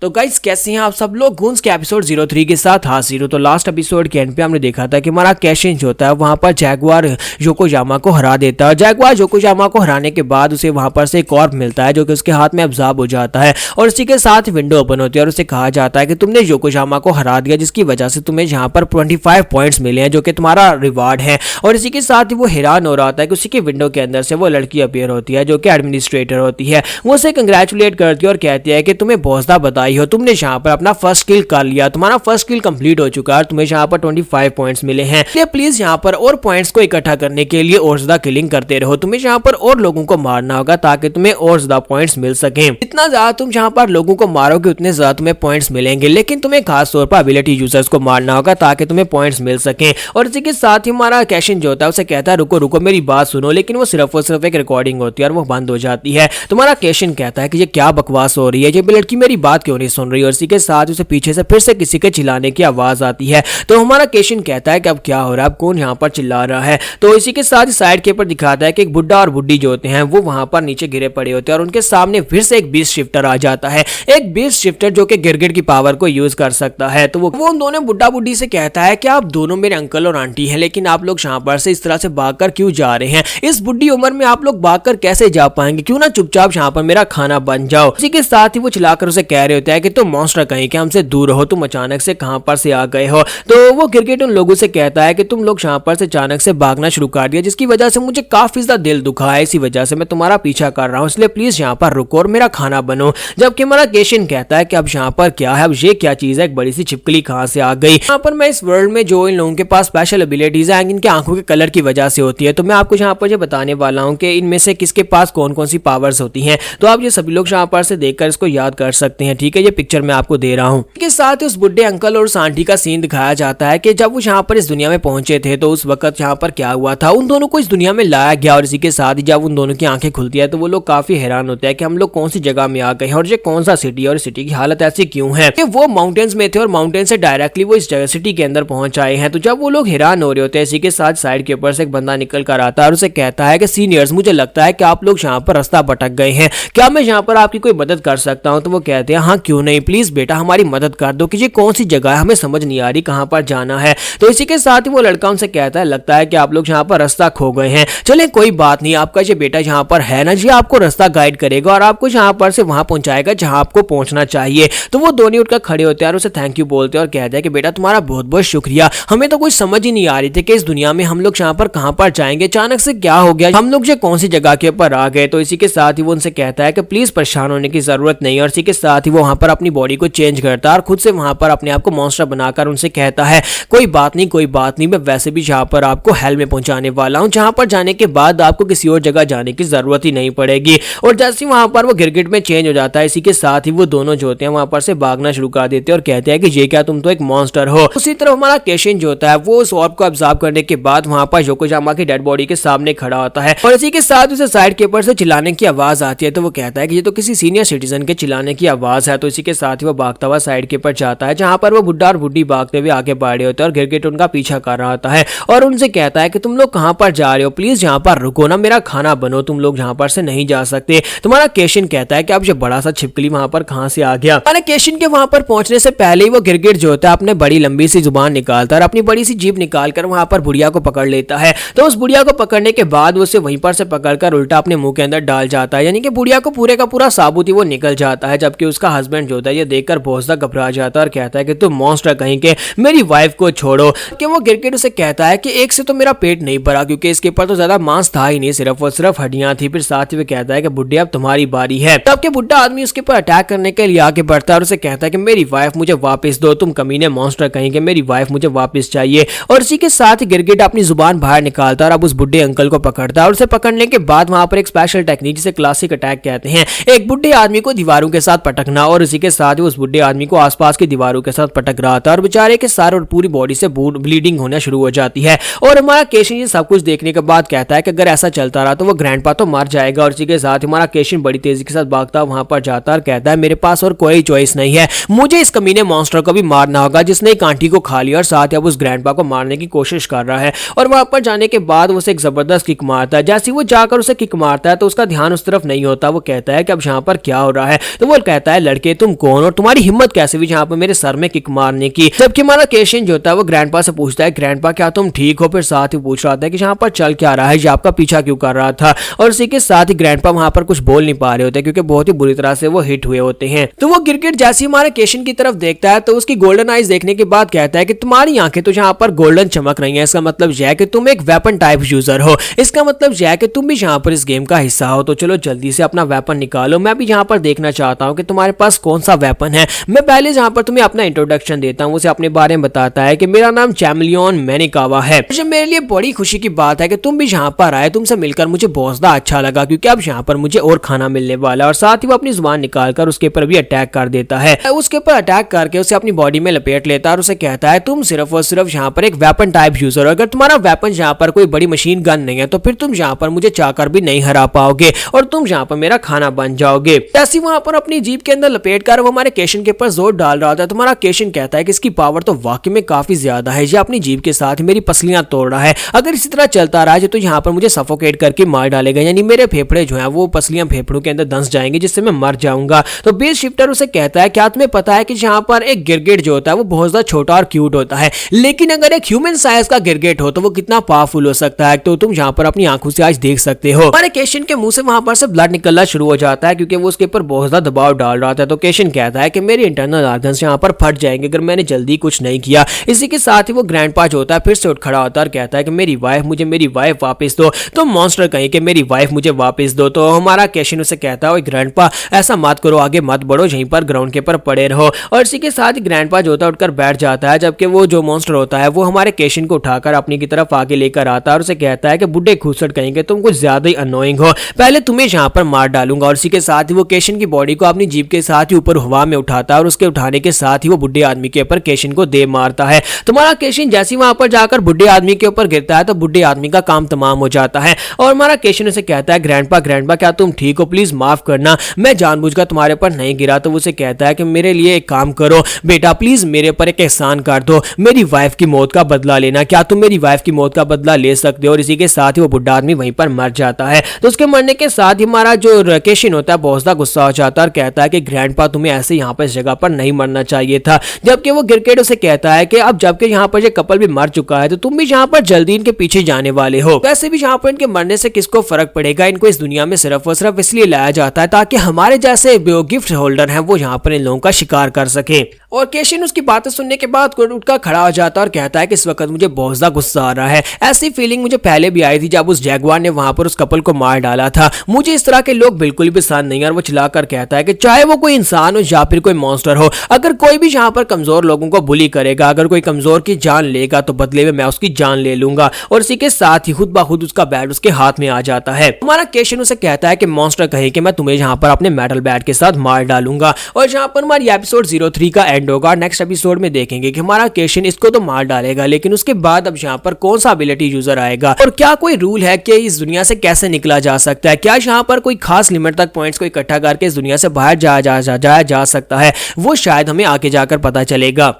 तो गाइस कैसे हैं आप सब लोग। गूंज के एपिसोड 03 के साथ हाजिर हो। तो लास्ट एपिसोड के एंड पे हमने देखा था कि हमारा कैशिन जो होता है वहां पर जैगुआर योकोयामा को हरा देता है। जैगुआर योकोयामा को हराने के बाद उसे वहां पर से एक ऑर्ब मिलता है जो कि उसके हाथ में अब्जॉर्ब हो जाता है और उसी के साथ विंडो ओपन होती है और उसे कहा जाता है कि तुमने योकोयामा को हरा दिया, जिसकी वजह से तुम्हें यहाँ पर 25 पॉइंट्स मिले हैं जो कि तुम्हारा रिवार्ड है। और इसी के साथ ही वो हैरान हो रहा था कि उसी के विंडो के अंदर से वो लड़की अपीयर होती है जो कि एडमिनिस्ट्रेटर होती है। वो उसे कंग्रेचुलेट करती है और कहती है कि तुम्हें बहुत ज़्यादा बधाई हो, तुमने यहाँ अपना फर्स्ट किल कर लिया, तुम्हारा फर्स्ट किल कंप्लीट हो चुका है, तुम्हें यहाँ पर 25 पॉइंट्स मिले हैं। इसलिए प्लीज यहाँ पर और पॉइंट्स को इकट्ठा करने के लिए और ज्यादा किलिंग करते रहो। तुम्हें यहाँ पर और लोगों को मारना होगा ताकि तुम्हें और ज्यादा पॉइंट्स मिल सके। जितना ज्यादा तुम यहाँ पर लोगों को मारोगे उतने ज्यादा तुम्हें पॉइंट्स मिलेंगे, लेकिन तुम्हें खास तौर पर एबिलिटी यूजर्स को मारना होगा ताकि तुम्हें पॉइंट्स मिल सके। और इसी के साथ ही हमारा कैशिन जो होता है उसे कहता है रुको रुको मेरी बात सुनो, लेकिन वो सिर्फ और सिर्फ एक रिकॉर्डिंग होती है और वो बंद हो जाती है। तुम्हारा कैशिन कहता है कि ये क्या बकवास हो रही है, ये लड़की मेरी बात क्यों नहीं सुन रही। और इसी के साथ उसे पीछे से फिर से किसी के चिल्लाने की आवाज आती है। तो हमारा कैशिन कहता है कि अब क्या हो रहा है, अब कौन यहाँ पर चिल्ला रहा है। तो इसी के साथ साइड के ऊपर दिखाता है कि एक बुड्ढा और बुड्ढी जो होते हैं वो वहां पर नीचे गिरे पड़े होते हैं और उनके सामने फिर से एक बीस्ट शिफ्टर आ जाता है। एक बीस्ट शिफ्टर जो कि गिरगिट की पावर को यूज कर सकता है। तो वो उन दोनों बुड्ढा बुड्ढी से कहता है कि आप दोनों मेरे अंकल और आंटी हैं, लेकिन आप लोग यहाँ पर से इस तरह से भागकर क्यों जा रहे हैं। इस बुढ़ी उम्र में आप लोग भागकर कैसे जा पाएंगे, क्यों ना चुपचाप यहाँ पर मेरा खाना बन जाओ। इसी के साथ ही वो चिल्लाकर उसे कह रहे होते हैं कि तुम मॉन्स्टर कहीं के हमसे दूर रहो, तुम अचानक से कहां पर से आ गए हो। तो वो गिरगिट उन लोगों से कहता है कि तुम लोग यहाँ पर से अचानक से भागना शुरू कर दिया, जिसकी वजह से मुझे काफी ज्यादा दिल दुखा है, इसी वजह से मैं तुम्हारा पीछा कर रहा हूँ, इसलिए प्लीज यहाँ पर रुको और मेरा खाना बनो। जबकि हमारा कैशिन कहता है कि अब यहाँ पर क्या है, अब ये क्या चीज है, एक बड़ी सी छिपकली कहां से आ गई। यहाँ पर मैं इस वर्ल्ड में जो इन लोगों के पास स्पेशल एबिलिटीज है इनके आंखों के कलर की वजह से होती है, तो मैं आपको यहाँ पर बताने वाला हूँ कि इनमें से किसके पास कौन कौन सी पावर्स होती हैं। तो आप ये सभी लोग यहाँ पर से देखकर इसको याद कर सकते हैं। ठीक है, ये पिक्चर मैं आपको दे रहा हूँ। इसके साथ उस बुढ़े अंकल और उस आंटी का सीन दिखाया जाता है कि जब वो यहाँ पर इस दुनिया में पहुंचे थे तो उस वक्त यहाँ पर क्या हुआ था, उन दोनों को इस दुनिया में लाया गया। और इसी के साथ ही जब उन दोनों की आंखें खुलती है तो वो लोग काफी हैरान होते हैं कि हम लोग कौन सी जगह में आ गए हैं और ये कौन सा सिटी है और सिटी की हालत ऐसी क्यों है। कि वो माउंटेन्स में थे और माउंटेन से डायरेक्टली वो इस सिटी के अंदर पहुंच आए हैं। तो जब वो लोग हैरान हो रहे होते हैं, इसी के साथ साइड के ऊपर से एक बंदा निकल कर आता है और उसे कहता है कि सीनियर्स मुझे लगता है कि आप लोग यहाँ पर रास्ता भटक गए हैं, क्या मैं यहाँ पर आपकी कोई मदद कर सकता हूँ। तो वो कहते हैं हाँ क्यों नहीं, प्लीज बेटा हमारी मदद कर दो कि ये कौन सी जगह है, हमें समझ नहीं आ रही कहाँ पर जाना है। तो इसी के साथ ही वो लड़का उनसे कहता है लगता है कि आप लोग यहाँ पर रास्ता खो गए हैं, चले कोई बात नहीं, आपका ये बेटा यहाँ पर है ना, ये आपको रास्ता गाइड करेगा और आपको यहाँ पर से वहां पहुंचाएगा जहां आपको पहुंचना चाहिए। तो वो दोनों उठकर खड़े होते हैं और उसे थैंक यू बोलते हैं और कहते हैं कि बेटा तुम्हारा बहुत बहुत शुक्रिया, हमें तो कुछ समझ ही नहीं आ रही थी कि इस दुनिया में हम लोग यहाँ पर कहाँ पर जाएंगे, अचानक से क्या हो गया, हम लोग ये कौन सी जगह के ऊपर आ गए। तो इसी के साथ ही वो उनसे कहता है कि प्लीज परेशान होने की जरूरत नहीं। और इसी के साथ ही वो वहां पर अपनी बॉडी को चेंज करता है और खुद से वहां पर अपने आप को मॉन्स्टर बनाकर उनसे कहता है कोई बात नहीं कोई बात नहीं, मैं वैसे भी यहाँ पर आपको हेल में पहुंचाने वाला हूँ, जहां पर जाने के बाद आपको किसी और जगह जाने की जरूरत ही नहीं पड़ेगी। और जैसे वहां पर वो गिरगिट में चेंज हो जाता है, इसी के साथ ही वो दोनों जो होते हैं वहां पर से भागना शुरू कर देते हैं और कहते हैं कि ये क्या तुम तो एक मॉन्स्टर हो। उसी तरह हमारा कैशिन जो होता है वो उस ऑर्ब को ऑब्जर्व करने के बाद वहां पर योकोयामा की डेड बॉडी के सामने खड़ा होता है और इसी के साथ उसे साइड के ऊपर से चिल्लाने की आवाज आती है। तो वो कहता है कि ये तो किसी सीनियर सिटीजन के चिल्लाने की आवाज है। तो इसी के साथ ही वो भागता हुआ साइड के ऊपर जाता है जहां पर वो बुड्ढा और बुड्ढी भागते हुए आगे बढ़े होते हैं और गिरगिट उनका पीछा कर रहा होता है और उनसे कहता है कि तुम लोग कहां पर जा रहे हो, प्लीज यहाँ पर रुको ना, मेरा खाना बनो, तुम लोग यहाँ पर से नहीं जा सकते। तुम्हारा कैशिन कहता है कि अब ये बड़ा सा छिपकली वहां पर कहां से आ गया। हमारे कैशिन के वहां पर पहुंचने से पहले ही वो गिरगिट जो होता है अपने बड़ी लंबी सी जुबान निकालता है और अपनी बड़ी सी जीभ निकालकर वहां पर बुढ़िया को पकड़ लेता है। तो उस बुढ़िया को पकड़ने के बाद उसे वहीं पर से पकड़कर उल्टा अपने मुंह के अंदर डाल जाता है, यानी कि बुढ़िया को पूरे का पूरा साबुत ही वो निकल जाता है। जबकि उसका हस्बैंड जो होता है ये देखकर बहुत ज्यादा घबरा जाता है और कहता है कि तुम मॉन्स्टर कहीं के, मेरी वाइफ को छोड़ो। कि वो गिरगिट उसे कहता है कि एक से तो मेरा पेट नहीं भरा क्योंकि इसके ऊपर तो ज्यादा मांस था ही नहीं, सिर्फ और सिर्फ हड्डियां थी। फिर साथ ही वो कहता है कि बुड्ढे अब तुम्हारी बारी है। तब के बुड्ढा आदमी उसके ऊपर अटैक करने के लिए आगे बढ़ता है और उसे कहता है कि मेरी वाइफ मुझे वापस दो, तुम कमीने मॉन्स्टर कहीं के, मेरी वाइफ मुझे वापस चाहिए। और इसी के साथ ही गिरगिट अपनी जुबान बाहर निकालता है और अब उस बुड्ढे अंकल को पकड़ता है और उसे पकड़ने के बाद वहां पर एक स्पेशल टेक्निक जिसे क्लासिक अटैक कहते हैं, एक बुड्ढे आदमी को दीवारों के साथ पटकना। और इसी के साथ ही उस बुड्ढे आदमी को आसपास की दीवारों के साथ पटक रहा था और बेचारे के सारे और पूरी बॉडी से ब्लीडिंग होना शुरू हो जाती है। और हमारा कैशिन ये सब कुछ देखने के बाद कहता है कि अगर ऐसा चलता रहा तो वो ग्रैंडपा तो मर जाएगा। और इसी के साथ हमारा कैशिन बड़ी तेजी के साथ भागता वहां पर जाता और कहता है मेरे पास और कोई चॉइस नहीं है, मुझे इस कमीने मॉन्स्टर को भी मारना होगा जिसने एक आंटी को खा लिया और साथ ही अब उस ग्रैंडपा को मारने की कोशिश कर रहा है। और वहां पर जाने के बाद उसे एक जबरदस्त किक मारता है। जैसे वो जाकर उसे किक मारता है तो उसका ध्यान उस तरफ नहीं होता। वो कहता है कि अब यहाँ पर क्या हो रहा है। तो वो कहता है लड़के कि तुम कौन और तुम्हारी हिम्मत कैसे हुई यहाँ पर मेरे सर में किक मारने की। जबकि हमारा केशन जो होता है वो ग्रैंडपा से पूछता है, ग्रैंडपा क्या तुम ठीक हो? फिर साथ ही पूछ रहा था कि यहाँ पर चल क्या रहा है, ये आपका पीछा क्यों कर रहा था। और इसी के साथ ही ग्रैंडपा वहां पर कुछ बोल नहीं पा रहे होते क्योंकि बहुत ही बुरी तरह से वो हिट हुए होते हैं। तो वो गिरगिट जैसे ही हमारे केशन की तरफ देखता है तो उसकी गोल्डन आइज देखने के बाद कहता है कि तुम्हारी आंखें तो यहाँ पर गोल्डन चमक रही हैं, इसका मतलब यह है कि तुम एक वेपन टाइप यूजर हो, इसका मतलब यह है कि तुम भी यहाँ पर इस गेम का हिस्सा हो। तो चलो जल्दी से अपना वेपन निकालो, मैं भी यहाँ पर देखना चाहता हूँ कि तुम्हारे पास कौन सा वेपन है। मैं पहले यहाँ पर तुम्हें अपना इंट्रोडक्शन देता हूँ। उसे अपने बारे में बताता है कि मेरा नाम चैमलियन मैनिकावा है। मेरे लिए बड़ी खुशी की बात है कि तुम भी यहाँ पर आए, तुमसे मिलकर मुझे बहुत ज्यादा अच्छा लगा क्योंकि अब यहाँ पर मुझे और खाना मिलने वाला है। और साथ ही वो अपनी जुबान निकालकर उसके ऊपर भी अटैक कर देता है। उसके ऊपर अटैक करके उसे अपनी बॉडी में लपेट लेता है और उसे कहता है तुम सिर्फ और सिर्फ यहाँ पर एक वेपन टाइप यूजर हो, अगर तुम्हारा वेपन यहाँ पर कोई बड़ी मशीन गन नहीं है तो फिर तुम यहाँ पर मुझे चाहकर भी नहीं हरा पाओगे और तुम यहाँ पर मेरा खाना बन जाओगे। ऐसी वहां पर अपनी जीप के अंदर लपेट कर वो हमारे केशन के ऊपर जोर डाल रहा था। तुम्हारा केशन कहता है कि इसकी पावर तो वाकई में काफी ज्यादा है, ये अपनी जीप के साथ मेरी पसलियां तोड़ रहा है, अगर इसी तरह चलता रहा तो यहाँ पर मुझे सफोकेट करके मार डालेगा, यानी मेरे फेफड़े जो है वो पसलियां फेफड़ों के अंदर दंस जाएंगे जिससे मैं मर जाऊंगा। तो बेस शिफ्टर उसे कहता है क्या तुम्हें पता है कि यहाँ पर एक गिरगिट जो होता है वो बहुत ज्यादा छोटा और क्यूट होता है, लेकिन अगर एक ह्यूमन साइज का गिरगिट हो तो वो कितना पावरफुल हो सकता है, तो तुम यहाँ पर अपनी आंखों से आज देख सकते हो। हमारे केशन के मुंह से वहां पर से ब्लड निकलना शुरू हो जाता है क्योंकि वो उसके ऊपर बहुत ज्यादा दबाव डाल रहा था। तो केशन कहता है कि मेरे इंटरनल ऑर्गन्स यहाँ पर फट जाएंगे अगर मैंने जल्दी कुछ नहीं किया। इसी के साथ ही वो ग्रैंडपा जो होता है फिर से उठ खड़ा होता है और कहता है कि मेरी वाइफ, मुझे मेरी वाइफ वापस दो। तो मॉन्स्टर कहीं कि मेरी वाइफ मुझे वापस दो। तो हमारा केशन उसे कहता है ग्रैंडपा ऐसा मत करो, आगे मत बढ़ो, यहीं पर ग्राउंड के ऊपर पड़े रहो। और इसी के साथ ही ग्रैंडपा जो होता है उठकर बैठ जाता है, जबकि वो जो मॉन्स्टर होता है वो हमारे केशन को उठाकर अपनी की तरफ आगे लेकर आता है और उसे कहता है कि बुड्ढे खूसट कहेंगे तुम कुछ ज्यादा ही अनोइंग हो, पहले तुम्हें यहाँ पर मार डालूंगा। और इसी के साथ ही वो केशन की बॉडी को अपनी जीप के साथ ही ऊपर हवा में उठाता है और उसके उठाने के साथ ही वो बुड्ढे आदमी के ऊपर केशन को दे मारता है। तुम्हारा केशन जैसे वहां पर जाकर बुड्ढे आदमी के ऊपर गिरता है तो बुड्ढे आदमी का काम तमाम हो जाता है। और हमारा केशन उसे कहता है ग्रैंडपा ग्रैंडपा क्या तुम ठीक हो, प्लीज माफ करना, मैं जानबूझकर तुम्हारे ऊपर नहीं गिरा। तो उसे कहता है कि मेरे लिए एक काम करो बेटा, प्लीज मेरे ऊपर एक एहसान कर दो, मेरी वाइफ की मौत का बदला लेना, क्या तुम मेरी वाइफ की मौत का बदला ले सकते हो। और इसी के साथ ही वो बुड्ढा आदमी वहीं पर मर जाता है। तो उसके मरने के साथ ही हमारा जो केशन होता है बहुत ज्यादा गुस्सा हो जाता है और कहता है कि ग्रैंडपा तुम्हें ऐसे यहाँ पर इस जगह पर नहीं मरना चाहिए था। जबकि वो गिरगिट उसे कहता है कि अब जबकि यहाँ पर ये कपल भी मर चुका है तो तुम भी यहाँ पर जल्दी इनके पीछे जाने वाले हो। वैसे भी यहाँ पर इनके मरने से किसको फर्क पड़ेगा, इनको इस दुनिया में सिर्फ और सिर्फ इसलिए लाया जाता है ताकि हमारे जैसे गिफ्ट होल्डर हैं वो यहाँ पर इन लोगों का शिकार कर सके। और केशन उसकी बातें सुनने के बाद उठकर खड़ा हो जाता है और कहता है कि इस वक्त मुझे बहुत ज्यादा गुस्सा आ रहा है, ऐसी फीलिंग मुझे पहले भी आई थी जब उस जैगुआर ने वहां पर उस कपल को मार डाला था। मुझे इस तरह के लोग बिल्कुल भी पसंद नहीं है। और वो चिल्लाकर कहता है कि चाहे वो कोई इंसान हो या फिर कोई मॉन्स्टर हो, अगर कोई भी यहाँ पर कमजोर लोगों को बुली करेगा, अगर कोई कमजोर की जान लेगा तो बदले में मैं उसकी जान ले लूंगा। और इसी के साथ ही खुद ब खुद उसका बैट उसके हाथ में आ जाता है। हमारा केशन उसे कहता है कि मॉन्स्टर कहे कि मैं तुम्हें यहाँ पर अपने मेटल बैट के साथ मार डालूंगा। और यहाँ पर हमारी एपिसोड 03 का एंड होगा। नेक्स्ट एपिसोड में देखेंगे कि हमारा केशन इसको तो मार डालेगा लेकिन उसके बाद अब यहाँ पर कौन सा एबिलिटी यूजर आएगा और क्या कोई रूल है कि इस दुनिया से कैसे निकला जा सकता है, क्या यहाँ पर कोई खास लिमिट तक पॉइंट्स को इकट्ठा करके इस दुनिया से बाहर जाया जा सकता है, वो शायद हमें आगे जाकर पता चलेगा।